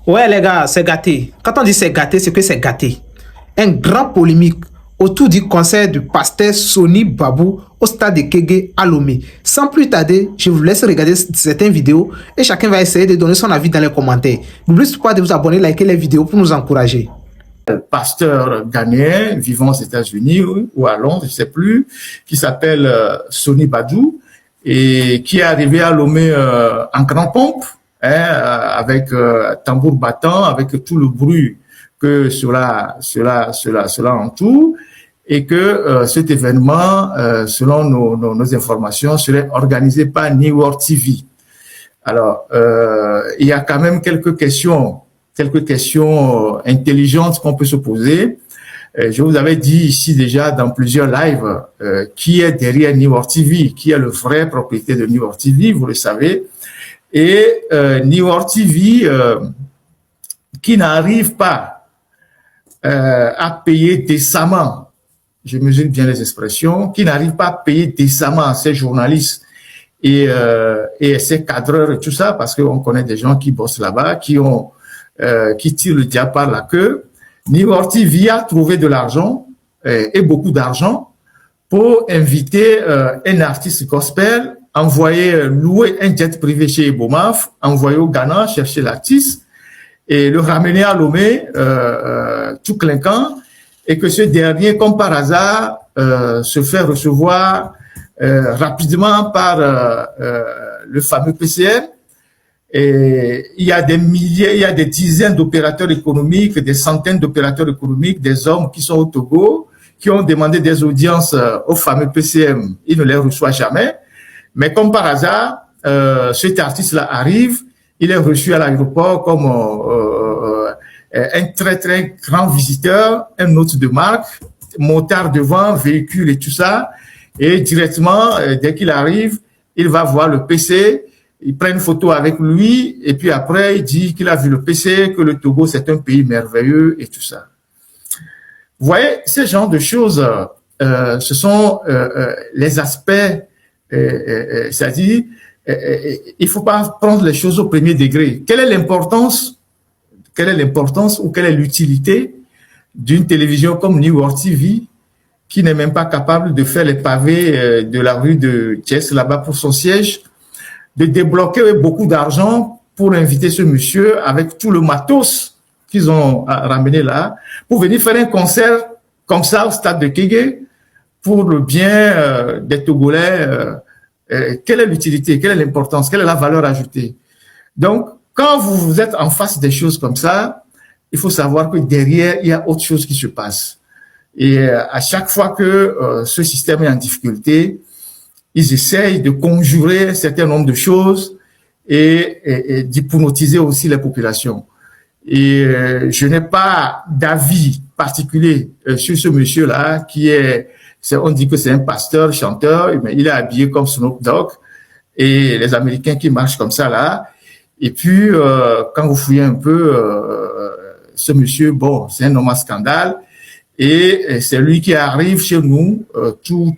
Ouais, les gars, c'est gâté. Quand on dit c'est gâté, c'est que c'est gâté. Un grand polémique autour du concert du pasteur Sony Babou au stade de Kégué à Lomé. Sans plus tarder, je vous laisse regarder certaines vidéos et chacun va essayer de donner son avis dans les commentaires. N'oubliez pas de vous abonner, liker les vidéos pour nous encourager. Pasteur ghanéen vivant aux États-Unis ou à Londres, je ne sais plus, qui s'appelle Sony Badou et qui est arrivé à Lomé en grand pompe, avec tambour battant, avec tout le bruit que cela entoure, et que cet événement, selon nos informations, serait organisé par New World TV. Alors, il y a quand même quelques questions intelligentes qu'on peut se poser. Je vous avais dit ici déjà dans plusieurs lives qui est derrière New World TV, qui est le vrai propriétaire de New World TV, vous le savez. Et New World TV qui n'arrive pas à payer décemment, je mesure bien les expressions, qui n'arrive pas à payer décemment ces journalistes et ces cadreurs et tout ça, parce qu'on connaît des gens qui bossent là-bas, qui tirent le diable par la queue. New World TV a trouvé de l'argent et beaucoup d'argent pour inviter un artiste gospel, louer un jet privé chez Ebomaf, envoyer au Ghana chercher l'artiste et le ramener à Lomé tout clinquant, et que ce dernier, comme par hasard, se fait recevoir rapidement par le fameux PCM. Et il y a des milliers, il y a des dizaines d'opérateurs économiques, des centaines d'opérateurs économiques, des hommes qui sont au Togo, qui ont demandé des audiences au fameux PCM. Il ne les reçoit jamais. Mais comme par hasard, cet artiste-là arrive, il est reçu à l'aéroport comme un très très grand visiteur, un hôte de marque, motard devant, véhicule et tout ça. Et directement, dès qu'il arrive, il va voir le PC, il prend une photo avec lui, et puis après, il dit qu'il a vu le PC, que le Togo, c'est un pays merveilleux et tout ça. Vous voyez, ce genre de choses, ce sont les aspects, c'est-à-dire, il faut pas prendre les choses au premier degré. Quelle est l'importance ou quelle est l'utilité d'une télévision comme New World TV, qui n'est même pas capable de faire les pavés de la rue de Thiès là-bas pour son siège, de débloquer beaucoup d'argent pour inviter ce monsieur avec tout le matos qu'ils ont ramené là, pour venir faire un concert comme ça au stade de Kégué pour le bien des Togolais. Quelle est l'utilité, quelle est l'importance, quelle est la valeur ajoutée? Donc, quand vous êtes en face des choses comme ça, il faut savoir que derrière, il y a autre chose qui se passe. Et à chaque fois que ce système est en difficulté, ils essayent de conjurer un certain nombre de choses et d'hypnotiser aussi les populations. Et je n'ai pas d'avis particulier sur ce monsieur-là on dit que c'est un pasteur, chanteur, mais il est habillé comme Snoop Dogg et les Américains qui marchent comme ça là. Et puis, quand vous fouillez un peu, ce monsieur, bon, c'est un homme à scandale. Et c'est lui qui arrive chez nous, tout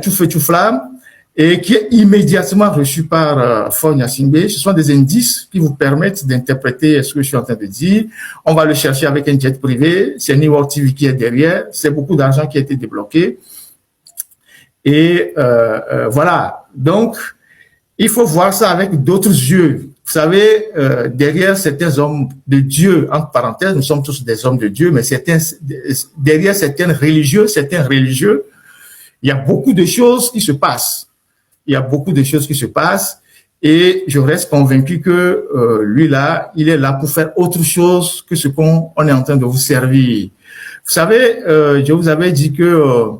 feu, tout flamme, et qui est immédiatement reçu par Fogna Singbe. Ce sont des indices qui vous permettent d'interpréter ce que je suis en train de dire. On va le chercher avec un jet privé. C'est New World TV qui est derrière. C'est beaucoup d'argent qui a été débloqué. Et voilà. Donc, il faut voir ça avec d'autres yeux. Vous savez, derrière certains hommes de Dieu, entre parenthèses, nous sommes tous des hommes de Dieu, mais derrière certains religieux, il y a beaucoup de choses qui se passent. Et je reste convaincu que lui là, il est là pour faire autre chose que ce qu'on est en train de vous servir. Vous savez, je vous avais dit que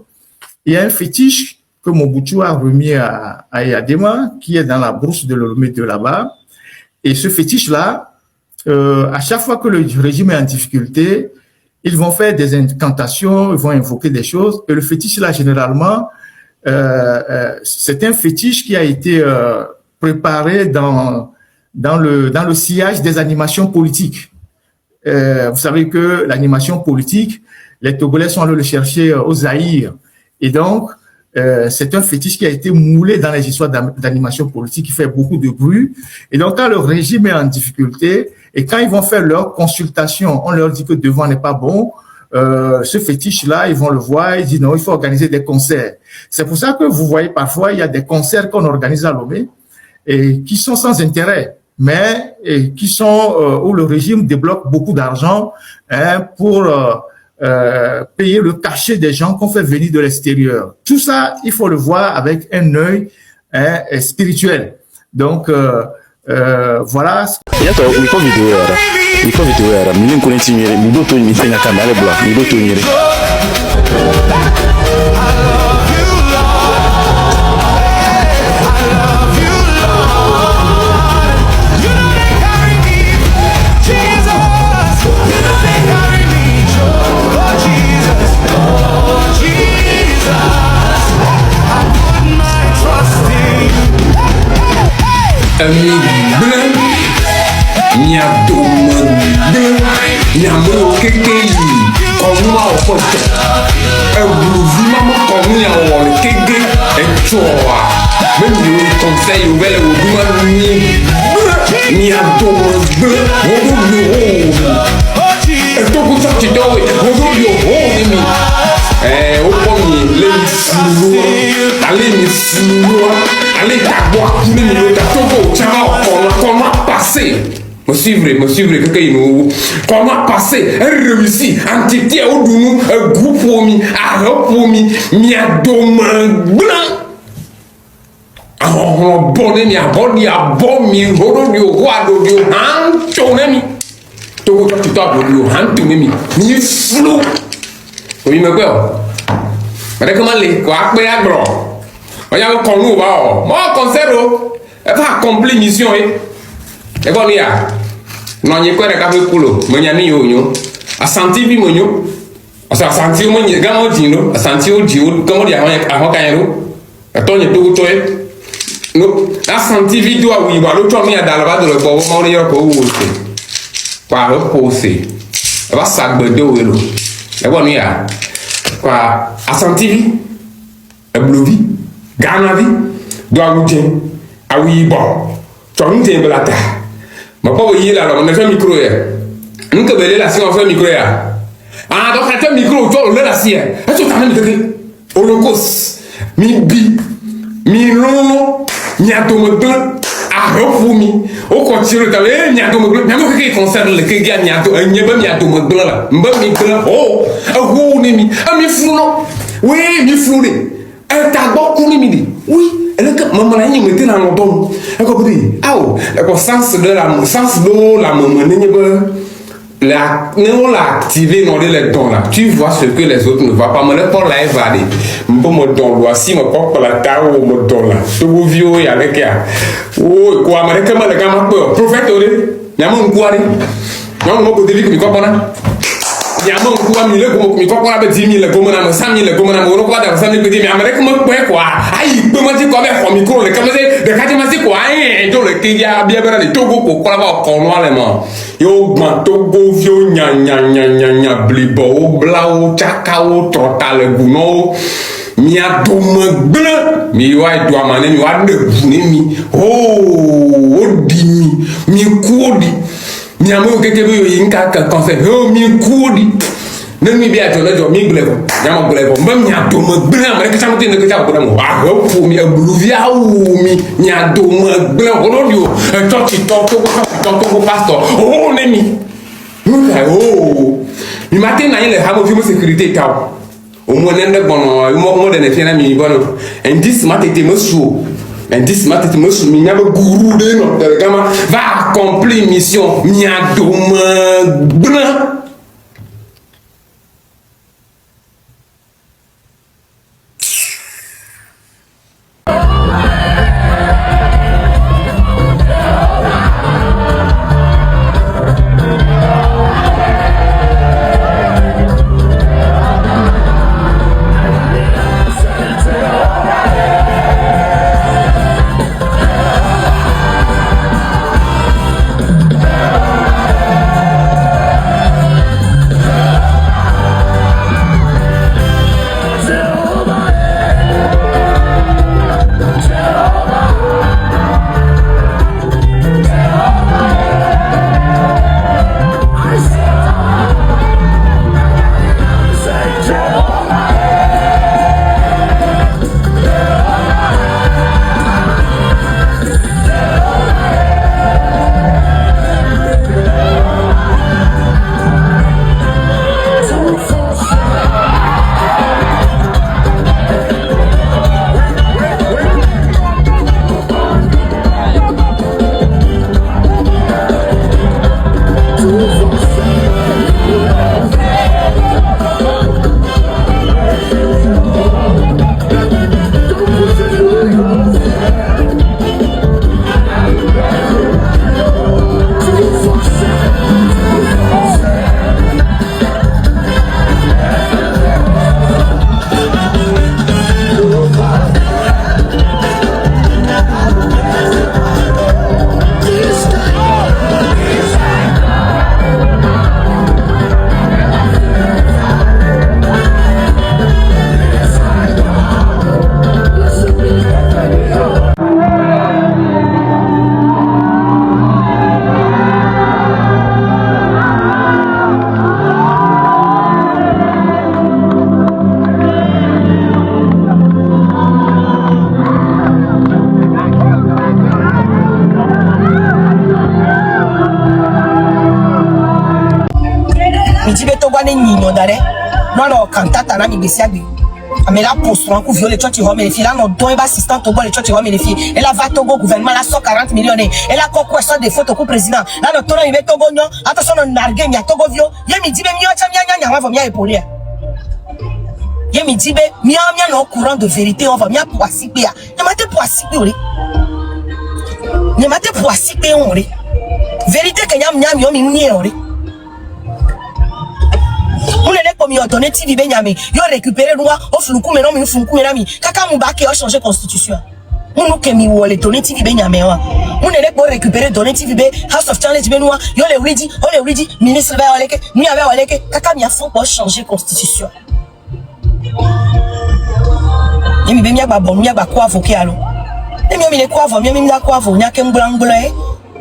il y a un fétiche que Mobutu a remis à Yadema, qui est dans la brousse de Lomé de là-bas. Et ce fétiche-là, à chaque fois que le régime est en difficulté, ils vont faire des incantations, ils vont invoquer des choses. Et le fétiche-là, généralement, c'est un fétiche qui a été préparé dans le sillage des animations politiques. Vous savez que l'animation politique, les Togolais sont allés le chercher au Zaïre. Et donc, c'est un fétiche qui a été moulé dans les histoires d'animation politique, qui fait beaucoup de bruit. Et donc, quand le régime est en difficulté, Et quand ils vont faire leur consultation, on leur dit que devant n'est pas bon. Ce fétiche-là, ils vont le voir, ils disent non, il faut organiser des concerts. C'est pour ça que vous voyez parfois, il y a des concerts qu'on organise à Lomé et qui sont sans intérêt, mais qui sont où le régime débloque beaucoup d'argent pour payer le cachet des gens qu'on fait venir de l'extérieur. Tout ça, il faut le voir avec un œil spirituel. Donc, voilà. Yato niko video era mimi nkunti nyere mido to nyere tenga kamera bla mido to nyere Nyambo keke komuma opote ebuluvima mo komunya wole kege echoa même le conseil ouvert au douma ni adomo wodo yo eto ko sa tidowe wodo yo ho mi o pomi le fulu ale mi fulu ale tabo ni mi ta toko chama comment passer. Me suivre, quelqu'un nous. Comment passer, réussi, entité au doux, un groupe pour mi, un pour mi, mi a domaine blanc. Oh, bonne, mi a bon, mi, rodo, mi, roi, mi, hantonemi. Togo, tu t'as bon, mi, hantonemi, mi flou. Oui, me quoi? Mais comment les, quoi, mais à gros. On y a un connou, moi, concert, elle va accomplir mission, et bon, ya. Non, il y a quoi de café coulo, mais il y a ni yo. A senti bi monyo. A senti mo ni gamo dino, a senti o dio, comme dia a hokairo. A tonye to to e. No, a senti video a wi ba lo to mi a dalaba do le bo mo ri yo ko wo se. Kwa ho po se. E ba sagbe do we lo. E bo ni ya. Kwa a senti bi e blovi, gana vi, do a wuje, a wi bo. To nte belata. Ma pas voyez là, on a fait un micro hier. Nous que belé là si on fait un micro hier. Ah donc on fait un micro toi on l'a si. Est-ce que tu as même de holocauste, mi bi, mi lono, mi atomodon, a refumi. Au continue le travail, mi atomodon. Mais moi qui concerne le que gagne mi atomodon là. Mba mi grand oh, a ni mi, a mi flou. Oui, mi flou. Un tabac qu'on mi. Oui. Elle que maman là il mettait dans mon don. Elle compris. Ah oh, le sens de la maman la non la activer dans les dons là. Tu vois ce que les autres ne voient pas. Moi le pour la évader. Bon mon don voici mon porte la tao mon don là. Tu vous vieux et avec ya. Oh quoi mais comment le gars m'a peur. Prophète olé. Y'a mon quoi ni. Non mon côté lui quoi pas. Yamon quoi mille comme mi quoi avec 10 000 comme na 100 000 comme na on quoi dans 100 000 mais avec quoi aïe peut me dire quoi avec micro le comme de quand tu me quoi do le qui a bien bien togo pour quoi va con noir les man yo man togo vieux nya blibo blau chakao total guno mi a dom blanc mi wa do mané mi wa de mi oh di mi kodi mi amo keke bi yinka ka conseil oh mi kodi ne mi bi ajo lejo mi glebo nyama glebo mbam nya do ma gbena ma ke chamote ne ke chamote mo ah ho fu mi abluvia u mi nya do ma gbena olodio church to pastor oh ne mi oh mi matin na ile ha mo fi mo sécurité taw o mo ne nde bono mo de ne fi na mi bono and this matete mo so. Et dis ma tête me soumis à gourou de notre gamin va accomplir mission mia doma blanc. mi dit beto gwane nino dare non no cantata na mi besiagbe mais là pour son coup violer church home les filles là non don ba assistant Togo les church home les filles et là va Togo gouvernement là 140 millions et là quoi question de photos pour président là non tono il met Togo nyo attention non narguer mi Togo vio ye mi dit be mi acha nya va mi épauler ye mi dit be mi no courant de vérité on va mi pour asiper ya ne mate pour asiper ori ne mate pour asiper ori vérité que nyam yo mi ni ori on est comme yo donné TV be nyame yo récupérer loi o fluku me no mi funku me na mi kaka mu ba ke o changer constitution on que mi wo le donné TV be nyame wa on est pour récupérer donné TV be House of Challenge be noa yo le ready on le ready ministre be waleke mi ave waleke kaka mi afon pour changer constitution et mi be mi agba bon mi agba ko avocat alo et mi le ko avocat mi da ko avocat nya ke mbula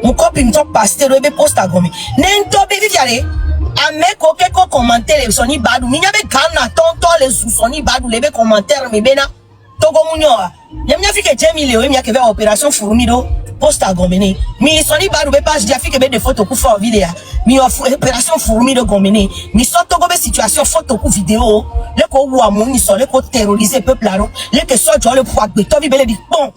mon copie me top pasteur be post agomi nento be viviale ameko keko commentaire les soni badou mi nyabe kana tonto les soni badou les be commentaire mi bena Togo munyoa nyamnya fike Jamie Leo mi akeve opération Furumido post agomene mi soni badou be page dia fike be de photo ku for vidéo mi opération Furumido gomene mi so Togo be situation photo ku vidéo le ko wu amu ni so le ko terroriser peuple là le que so jo le pouvoir be to bi bele di bon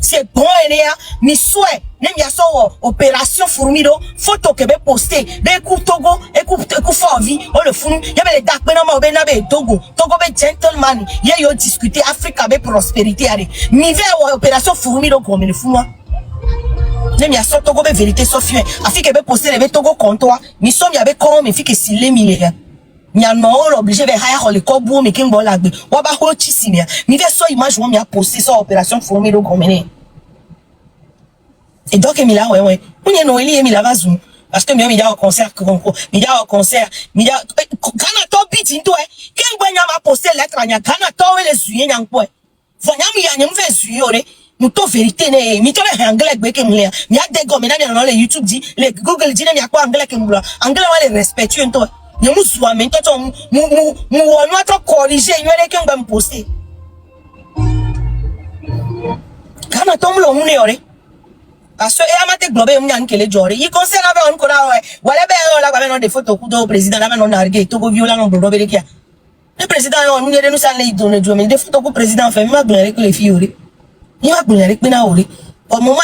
c'est bon Eléa mi souhait nem ya so opération Furumido photo que be poster be ku Togo e ku for vie o le funu ya be le dak be na ma be na be Togo be gentleman ye yo discuter Africa be prospérité ari mi ve opération Furumido comme le funu nem ya so Togo be vérité sofie afike be poster be Togo comptoir mi so mi abe ko mi fike sile mi le nyano obligé de haya le kobu mi king bola gbe wa ba ho chisimi mi ve so image wo mi a poster so opération Furumido comme et donc mi la ouais on no eli mi la va zoom parce que mi ya au concert mi ya kana to beat into king bola ma poster lettre nya kana to we le zuye nya nko vonya mi ya nyam ve zuye ore nous to vérité ne mi to le anglais gbe ke mi ya de go mi na le YouTube dit le Google dit mi akwa anglais ke mula anglais wa le respectueux into ne mu zuwa men to mu wonu atro corriger yele ke ngam poster kana to mu lo mu ne ore parce que amate globe mu nyan kele jore yi conseil ave on ko la wala be la ba non des photos ku do président la non nargué to go viola non do be kia le président on mu ne nous ça les donner do mais des photos ku président fait ma glare que les filles ore ni ma glare que na ore au moment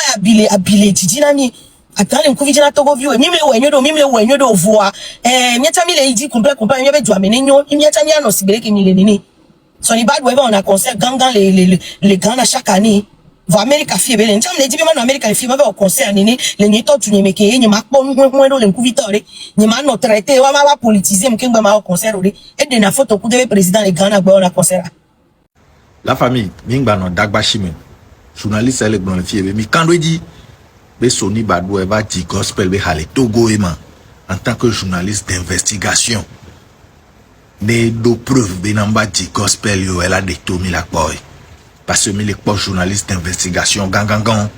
abile titi na mi atale ku vijina to go view mi le wenyo do voix mi ta mi le idi complet mi be do amene nyo mi ta mi ano sibere ke mi le nini so ni bad weather on a concert gangan les grands à chaque année va America fie bele ntam le dibe ma America fie ba au concert nini le ni to tunye meke ni ma kpo nwe le nku vitore ni ma no traiter wa ma politiser mkengba ma au concert ore et de na photo ku de président le Ghana gba on a concert la famille mingba no dagba shime journaliste le gbon le fie be mi kando di be Sony Badou e ba di gospel be hale Togo ema en tant que journaliste d'investigation ne do preuve be namba di gospel yo elle a de to mi la boy parce que les journalistes d'investigation gangangan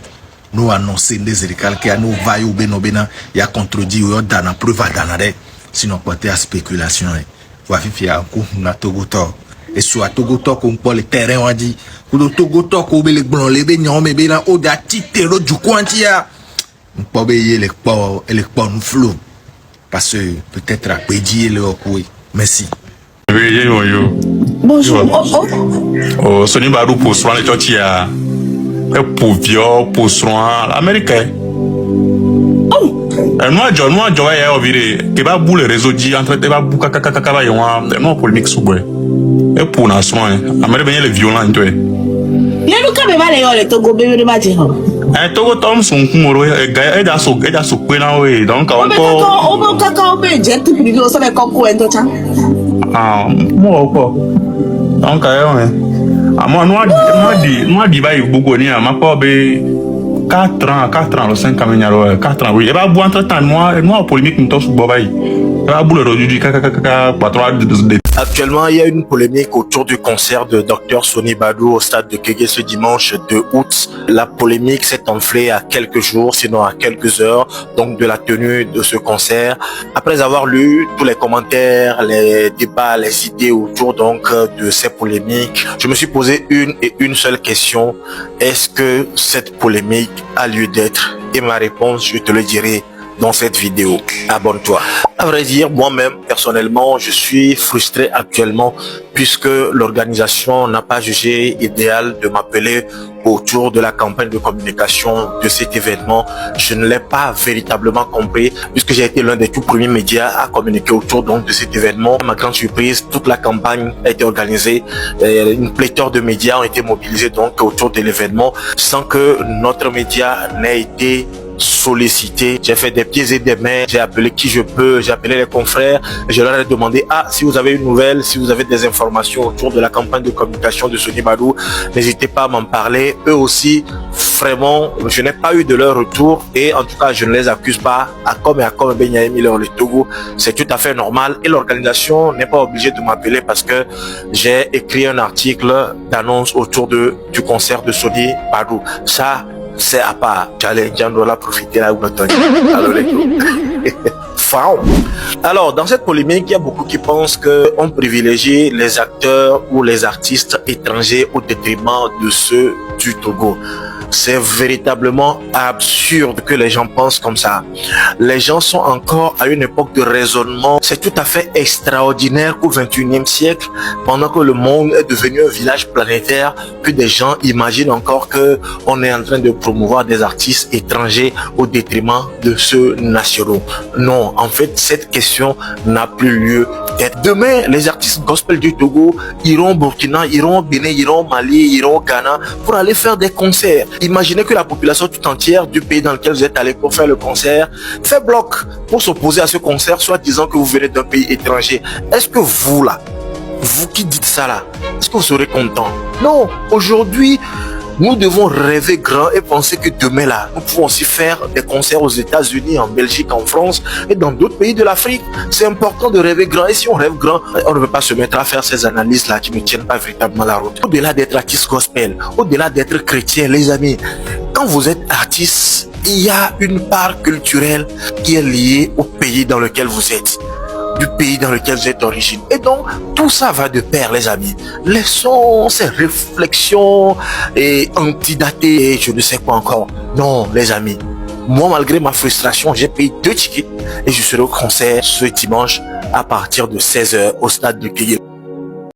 nous annoncer des zérical qui a nous va ou benobena ya contredit ou dana preuve dana de sinon porter à spéculation va fifia ko na Togo to et soit Togo to ko pour le terrain on dit ko Togo to ko be le gbon le be nyom be na o da titero du quantia on be ye le po nous flou parce que peut-être à pédier le ko merci. Bonjour. Oh, Sony Badou pour soin les church ya. Pour vieux pour soin américain. Oh. Moi ya ovire que ba boule réseau di entre te ba buka kaka ba yo non polémique soubwe. Et pour na soin américain ben les violents toi. Nenu ka be ba le yo le Togo be be ba ti ho. Togo tom son kumoro e da so pe na we donc encore o kaka o be je tu pri so le kokko en to cha. Ah, moi quoi. Donc moi moi di ba ibugo ni ma pa be 4 ans le 5 ans 4 ans oui et ba bu entre temps moi polémique nous tous bo ba yi ba bu le du kaka patron de. Actuellement, il y a une polémique autour du concert de Dr Sony Badou au stade de Kégué ce dimanche 2 août. La polémique s'est enflée à quelques jours, sinon à quelques heures, donc de la tenue de ce concert. Après avoir lu tous les commentaires, les débats, les idées autour donc de ces polémiques, je me suis posé une seule question. Est-ce que cette polémique a lieu d'être? Et ma réponse, je te le dirai dans cette vidéo. Abonne-toi. À vrai dire, moi-même, personnellement, je suis frustré actuellement puisque l'organisation n'a pas jugé idéal de m'appeler autour de la campagne de communication de cet événement. Je ne l'ai pas véritablement compris puisque j'ai été l'un des tout premiers médias à communiquer autour donc de cet événement. À ma grande surprise, toute la campagne a été organisée. Une pléthore de médias ont été mobilisés donc autour de l'événement sans que notre média n'ait été sollicité. J'ai fait des pieds et des mains, j'ai appelé qui je peux, j'ai appelé les confrères, je leur ai demandé si vous avez une nouvelle, si vous avez des informations autour de la campagne de communication de Sony Badou, n'hésitez pas à m'en parler. Eux aussi, vraiment, je n'ai pas eu de leur retour et en tout cas, je ne les accuse pas. À comme Benyami le Togo, c'est tout à fait normal et l'organisation n'est pas obligée de m'appeler parce que j'ai écrit un article d'annonce autour du concert de Sony Badou. Ça, c'est à part. J'en profiter là où alors, dans cette polémique, il y a beaucoup qui pensent qu'on privilégie les acteurs ou les artistes étrangers au détriment de ceux du Togo. C'est véritablement absurde que les gens pensent comme ça. Les gens sont encore à une époque de raisonnement. C'est tout à fait extraordinaire qu'au 21e siècle, pendant que le monde est devenu un village planétaire, que des gens imaginent encore que on est en train de promouvoir des artistes étrangers au détriment de ceux nationaux. Non, en fait, cette question n'a plus lieu d'être. Demain, les artistes gospel du Togo iront au Burkina, iront au Bénin, iront au Mali, iront au Ghana pour aller faire des concerts. Imaginez que la population tout entière du pays dans lequel vous êtes allé pour faire le concert fait bloc pour s'opposer à ce concert, soit disant que vous venez d'un pays étranger. Est-ce que vous là, vous qui dites ça là, est-ce que vous serez content? Non, aujourd'hui, nous devons rêver grand et penser que demain là, nous pouvons aussi faire des concerts aux États-Unis, en Belgique, en France et dans d'autres pays de l'Afrique. C'est important de rêver grand et si on rêve grand, on ne peut pas se mettre à faire ces analyses là qui ne tiennent pas véritablement la route. Au-delà d'être artiste gospel, au-delà d'être chrétien, les amis, quand vous êtes artiste, il y a une part culturelle qui est liée au pays dans lequel vous êtes, du pays dans lequel vous êtes d'origine. Et donc, tout ça va de pair, les amis. Laissons ces réflexions et antidatées et je ne sais quoi encore. Non, les amis. Moi, malgré ma frustration, j'ai payé 2 tickets et je serai au concert ce dimanche à partir de 16h au stade de Kégué.